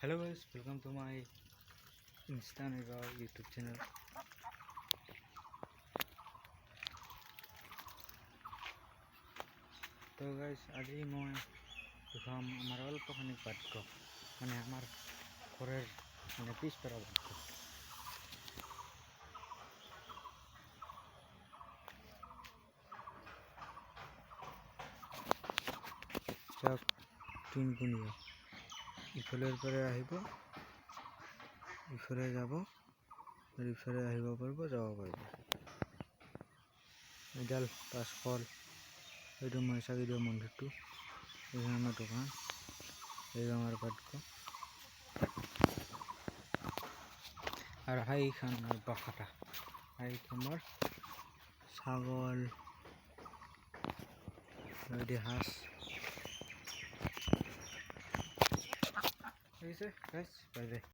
Hello guys, welcome to my Insta Nega YouTube channel. So guys, আজি মই দুখাম আমাৰ অল্পখানি পাতক মানে আমাৰ ঘৰৰ মানে পিছপৰা পাতক চাওক তিনকুণীয়া ইফালৰ পৰা আহিব ইফালে যাব আৰু ইফালে আহিব পাৰিব যাব পাৰিব এডাল পাঁচফল এইটো মই চাকি দিয়া মন্দিৰটো এইখন আমাৰ দোকান এই আমাৰ পাতক আৰু সেইখন আমাৰ বাখাটা সেইখন আমাৰ ছাগল হাঁস guys, bye bye.